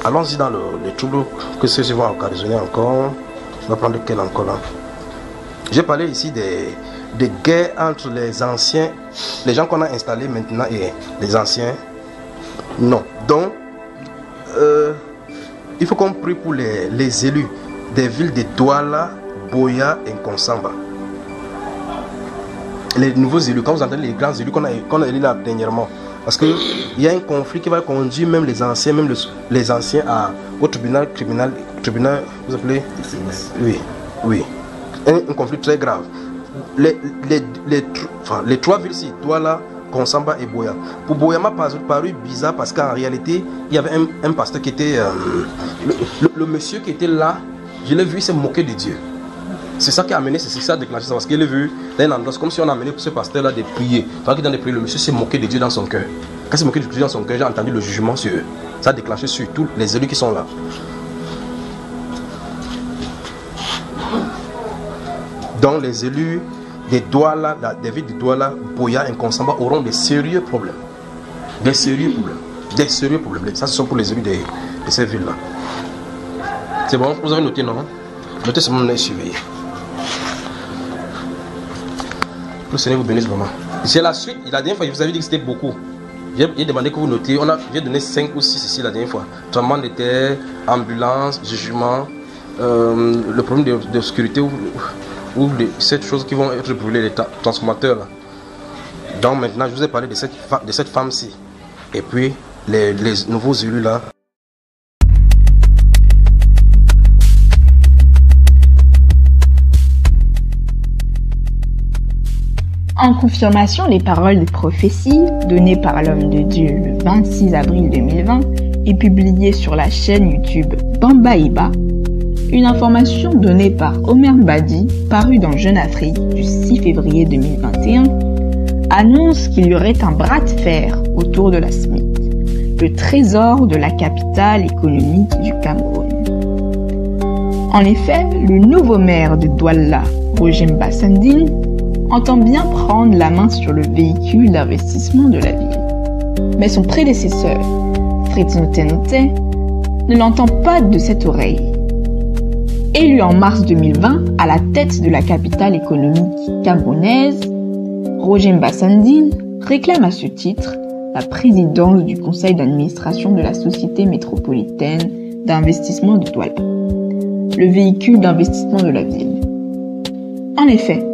allons-y dans les troubles que ceux-ci vont occasionner encore. Je vais prendre quel encore là. J'ai parlé ici des guerres entre les anciens, les gens qu'on a installés maintenant et les anciens. Non. Donc, il faut qu'on prie pour les élus des villes de Douala, Buea et Konsamba. Les nouveaux élus, quand vous entendez les grands élus qu'on a élus là dernièrement. Parce qu'il y a un conflit qui va conduire même les anciens, au tribunal criminel, vous appelez? Oui. Un conflit très grave. Les trois villes ici, Douala, Konsamba et Buea. Pour Buea m'a paru bizarre parce qu'en réalité, il y avait un pasteur qui était... le monsieur qui était là, je l'ai vu, il s'est moqué de Dieu. C'est ça qui a amené, c'est ça a déclenché ça. Parce qu'il a vu dans un endroit, c'est comme si on a amené ce pasteur-là de prier. Il fallait qu'il dans des prières, le monsieur s'est moqué de Dieu dans son cœur. Quand il s'est moqué de Dieu dans son cœur, j'ai entendu le jugement sur eux. Ça a déclenché sur tous les élus qui sont là. Donc les élus des Douala, des villes de Douala, Buea et Konsamba auront des sérieux problèmes. Des sérieux problèmes. Ça, ce sont pour les élus de ces villes-là. C'est bon, vous avez noté, non? Notez seulement mon surveillé. Le Seigneur vous bénisse vraiment. C'est la suite. La dernière fois, je vous avais dit que c'était beaucoup. J'ai demandé que vous notiez. J'ai donné 5 ou 6 ici la dernière fois. Tremblement de terre, ambulance, jugement, le problème de sécurité ou cette chose qui vont être brûlées, les transformateurs. Là. Donc maintenant, je vous ai parlé de cette femme-ci. Et puis, les nouveaux élus là. En confirmation des paroles de prophétie données par l'homme de Dieu le 26 avril 2020 et publiées sur la chaîne YouTube Bambaïba, une information donnée par Omer Badi, parue dans Jeune Afrique du 6 février 2021, annonce qu'il y aurait un bras de fer autour de la SMID, le trésor de la capitale économique du Cameroun. En effet, le nouveau maire de Douala, Roger Mbassandine, entend bien prendre la main sur le véhicule d'investissement de la ville. Mais son prédécesseur, Fritz Note, ne l'entend pas de cette oreille. Élu en mars 2020 à la tête de la capitale économique camerounaise, Roger Mbassandine réclame à ce titre la présidence du conseil d'administration de la Société métropolitaine d'investissement de Douala, le véhicule d'investissement de la ville. En effet,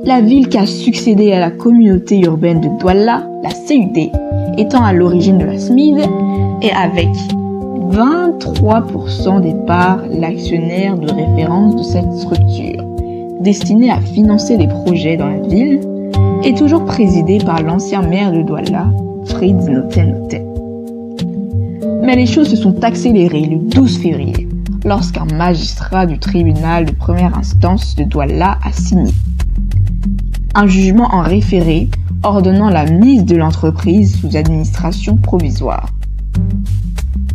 la ville qui a succédé à la communauté urbaine de Douala, la CUD, étant à l'origine de la SMID, est avec 23% des parts l'actionnaire de référence de cette structure, destinée à financer des projets dans la ville, est toujours présidée par l'ancien maire de Douala, Fritz Note. Mais les choses se sont accélérées le 12 février, lorsqu'un magistrat du tribunal de première instance de Douala a signé un jugement en référé ordonnant la mise de l'entreprise sous administration provisoire.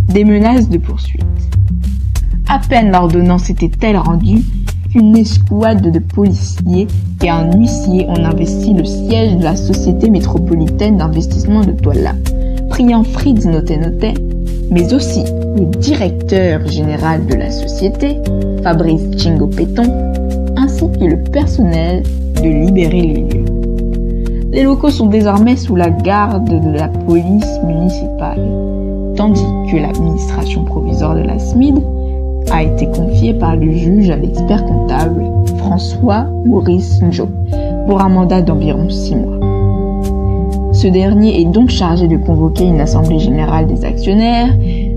Des menaces de poursuite. À peine l'ordonnance était-elle rendue qu'une escouade de policiers et un huissier ont investi le siège de la Société métropolitaine d'investissement de Douala, priant Fritz Note, mais aussi le directeur général de la société, Fabrice Chingo-Péton, ainsi que le personnel de libérer les lieux. Les locaux sont désormais sous la garde de la police municipale, tandis que l'administration provisoire de la SMID a été confiée par le juge à l'expert comptable François Maurice Njo pour un mandat d'environ 6 mois. Ce dernier est donc chargé de convoquer une assemblée générale des actionnaires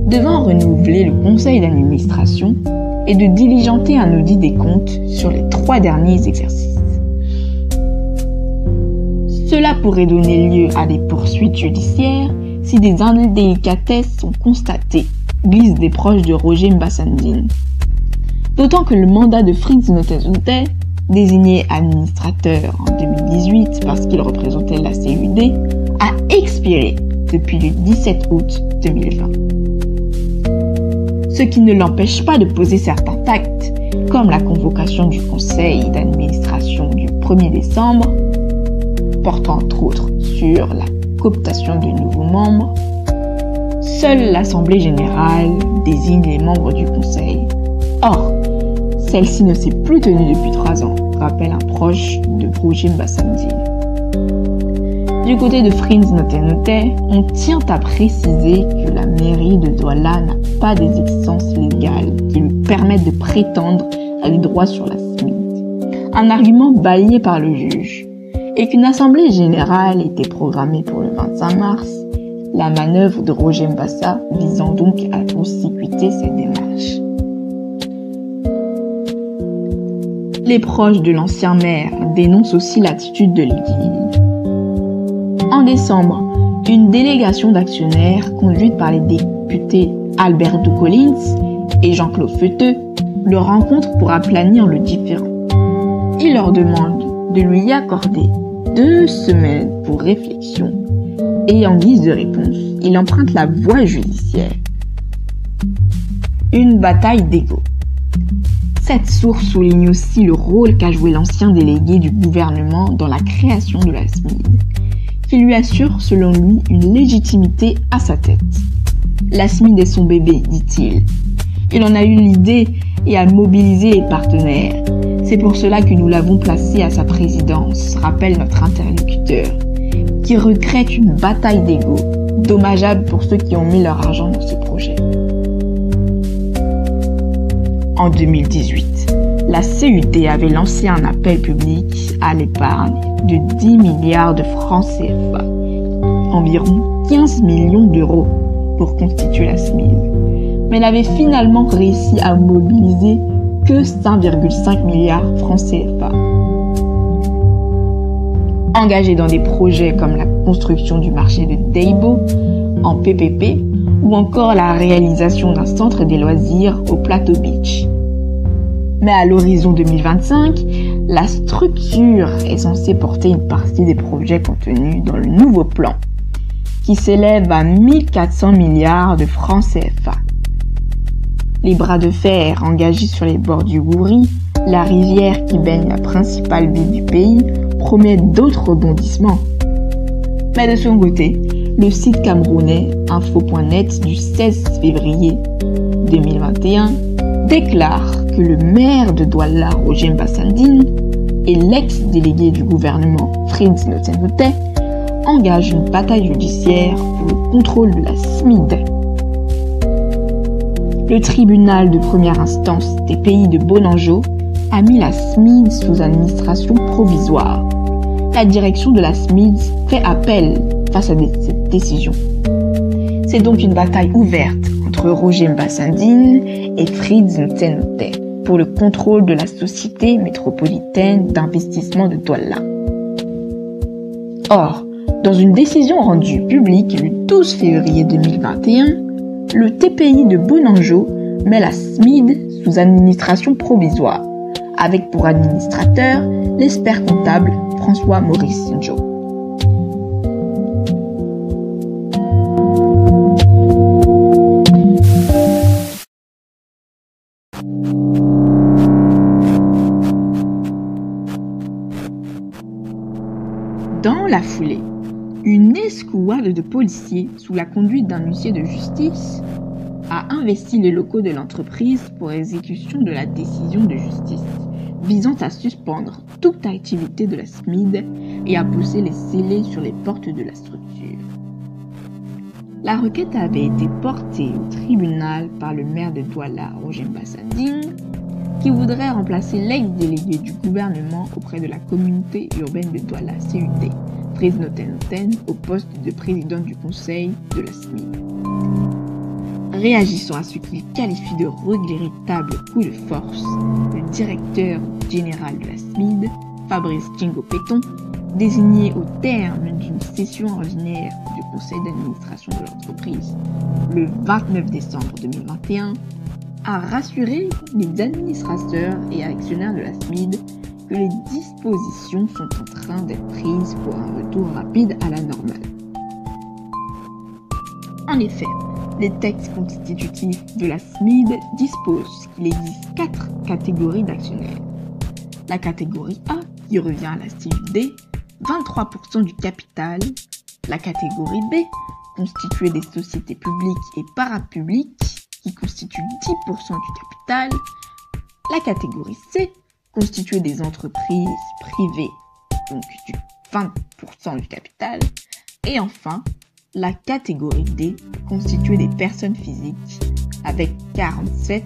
devant renouveler le conseil d'administration et de diligenter un audit des comptes sur les 3 derniers exercices. Cela pourrait donner lieu à des poursuites judiciaires si des indélicatesses sont constatées, glissent des proches de Roger Mbassandine. D'autant que le mandat de Fritz Note, désigné administrateur en 2018 parce qu'il représentait la CUD, a expiré depuis le 17 août 2020. Ce qui ne l'empêche pas de poser certains actes, comme la convocation du conseil d'administration du 1er décembre, portant entre autres sur la cooptation de nouveaux membres, Seule l'Assemblée générale désigne les membres du conseil. Or, celle-ci ne s'est plus tenue depuis 3 ans, rappelle un proche de Roger Bassandine. Du côté de Frins Noté, on tient à préciser que la mairie de Douala n'a pas des existences légales qui lui permettent de prétendre à des droits sur la SMID. Un argument balayé par le juge. Et qu'une assemblée générale était programmée pour le 25 mars, la manœuvre de Roger Mbassa visant donc à court-circuiter cette démarche. Les proches de l'ancien maire dénoncent aussi l'attitude de l'édile. En décembre, une délégation d'actionnaires conduite par les députés Alberto Collins et Jean-Claude Feuteux le rencontre pour aplanir le différend. Il leur demande de lui accorder 2 semaines pour réflexion et en guise de réponse, il emprunte la voie judiciaire. Une bataille d'ego. Cette source souligne aussi le rôle qu'a joué l'ancien délégué du gouvernement dans la création de la SMID, qui lui assure, selon lui, une légitimité à sa tête. La SMID est son bébé, dit-il. Il en a eu l'idée et a mobilisé les partenaires. C'est pour cela que nous l'avons placé à sa présidence, rappelle notre interlocuteur, qui regrette une bataille d'ego, dommageable pour ceux qui ont mis leur argent dans ce projet. En 2018, la CUT avait lancé un appel public à l'épargne de 10 milliards de francs CFA, environ 15 millions d'euros pour constituer la SMID, mais n'avait finalement réussi à mobiliser que 5,5 milliards francs CFA. Engagé dans des projets comme la construction du marché de Deibo en PPP ou encore la réalisation d'un centre des loisirs au Plateau Beach. Mais à l'horizon 2025, la structure est censée porter une partie des projets contenus dans le nouveau plan, qui s'élève à 1400 milliards de francs CFA. Les bras de fer engagés sur les bords du Gouri, la rivière qui baigne la principale ville du pays, promettent d'autres rebondissements. Mais de son côté, le site camerounais info.net du 16 février 2021 déclare que le maire de Douala, Roger Bassandine, et l'ex-délégué du gouvernement, Frins Noté, engagent une bataille judiciaire pour le contrôle de la SMID. Le tribunal de première instance des pays de Bonanjo a mis la SMID sous administration provisoire. La direction de la SMID fait appel face à cette décision. C'est donc une bataille ouverte entre Roger Bassandine et Frins Noté pour le contrôle de la Société métropolitaine d'investissement de Douala. Or, dans une décision rendue publique le 12 février 2021, le TPI de Bonanjo met la SMID sous administration provisoire, avec pour administrateur l'expert comptable François-Maurice Njo. Dans la foulée, une escouade de policiers, sous la conduite d'un huissier de justice, a investi les locaux de l'entreprise pour exécution de la décision de justice visant à suspendre toute activité de la SMID et à pousser les scellés sur les portes de la structure. La requête avait été portée au tribunal par le maire de Douala, Roger Bassandine, qui voudrait remplacer l'ex-délégué du gouvernement auprès de la communauté urbaine de Douala, CUT, Frins Noté, au poste de président du conseil de la SMID. Réagissant à ce qu'il qualifie de regrettable coup de force, le directeur général de la SMID, Fabrice Kingo Péton, désigné au terme d'une session ordinaire du conseil d'administration de l'entreprise le 29 décembre 2021, a rassuré les administrateurs et actionnaires de la SMID que les dispositions sont en train d'être prises pour un retour rapide à la normale. En effet, les textes constitutifs de la SMID disposent qu'il existe 4 catégories d'actionnaires. La catégorie A, qui revient à la CUD, 23% du capital. La catégorie B, constituée des sociétés publiques et parapubliques, qui constituent 10% du capital. La catégorie C, constituée des entreprises privées, donc du 20% du capital. Et enfin, la catégorie D, constituée des personnes physiques, avec 47%.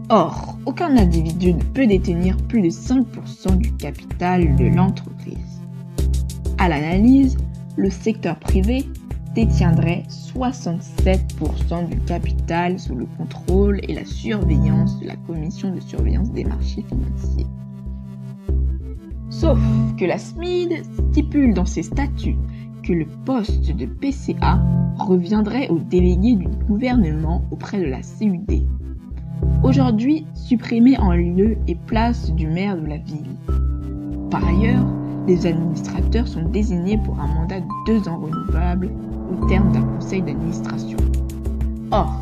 Or, aucun individu ne peut détenir plus de 5% du capital de l'entreprise. À l'analyse, le secteur privé détiendrait 67% du capital sous le contrôle et la surveillance de la Commission de surveillance des marchés financiers. Sauf que la SMID stipule dans ses statuts que le poste de PCA reviendrait au délégué du gouvernement auprès de la CUD, aujourd'hui supprimé en lieu et place du maire de la ville. Par ailleurs, les administrateurs sont désignés pour un mandat de 2 ans renouvelable au terme d'un conseil d'administration. Or,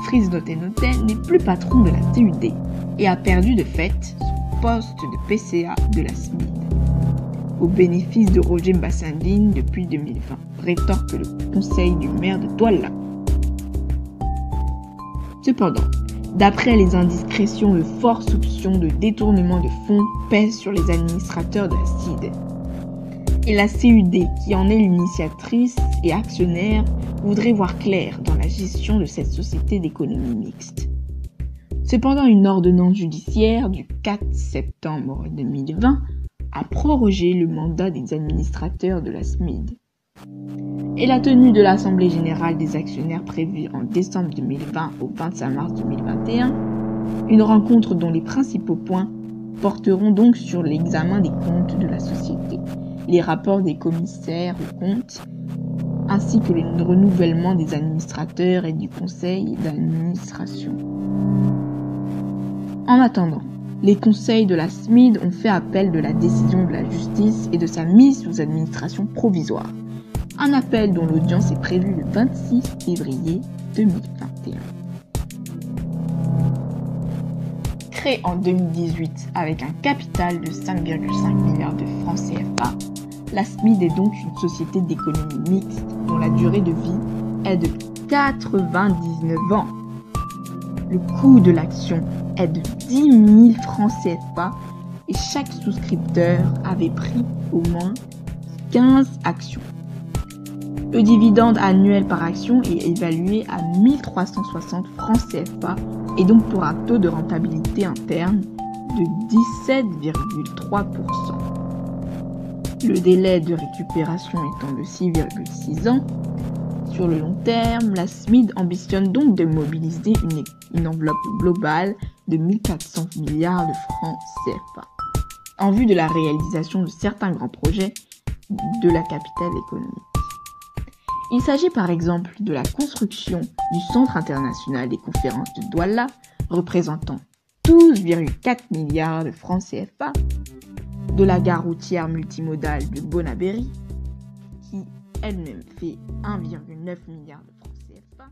Fritz Noten n'est plus patron de la CUD et a perdu de fait son poste de PCA de la SMID, au bénéfice de Roger Mbassandine depuis 2020, rétorque le conseil du maire de Douala. Cependant, d'après les indiscrétions, de fortes soupçons de détournement de fonds pèsent sur les administrateurs de la CID. Et la CUD, qui en est l'initiatrice et actionnaire, voudrait voir clair dans la gestion de cette société d'économie mixte. Cependant, une ordonnance judiciaire du 4 septembre 2020 a prorogé le mandat des administrateurs de la SMID. Et la tenue de l'Assemblée générale des actionnaires prévue en décembre 2020 au 25 mars 2021, une rencontre dont les principaux points porteront donc sur l'examen des comptes de la société, les rapports des commissaires aux comptes, ainsi que le renouvellement des administrateurs et du conseil d'administration. En attendant, les conseils de la SMID ont fait appel de la décision de la justice et de sa mise sous administration provisoire. Un appel dont l'audience est prévue le 26 février 2021. Créée en 2018 avec un capital de 5,5 milliards de francs CFA, la SMID est donc une société d'économie mixte dont la durée de vie est de 99 ans. Le coût de l'action est de 10 000 francs CFA et chaque souscripteur avait pris au moins 15 actions. Le dividende annuel par action est évalué à 1360 francs CFA et donc pour un taux de rentabilité interne de 17,3%. Le délai de récupération étant de 6,6 ans, sur le long terme, la SMID ambitionne donc de mobiliser une enveloppe globale de 1400 milliards de francs CFA, en vue de la réalisation de certains grands projets de la capitale économique. Il s'agit par exemple de la construction du Centre international des conférences de Douala, représentant 12,4 milliards de francs CFA, de la gare routière multimodale de Bonabéry, qui elle-même fait 1,9 milliard de francs CFA.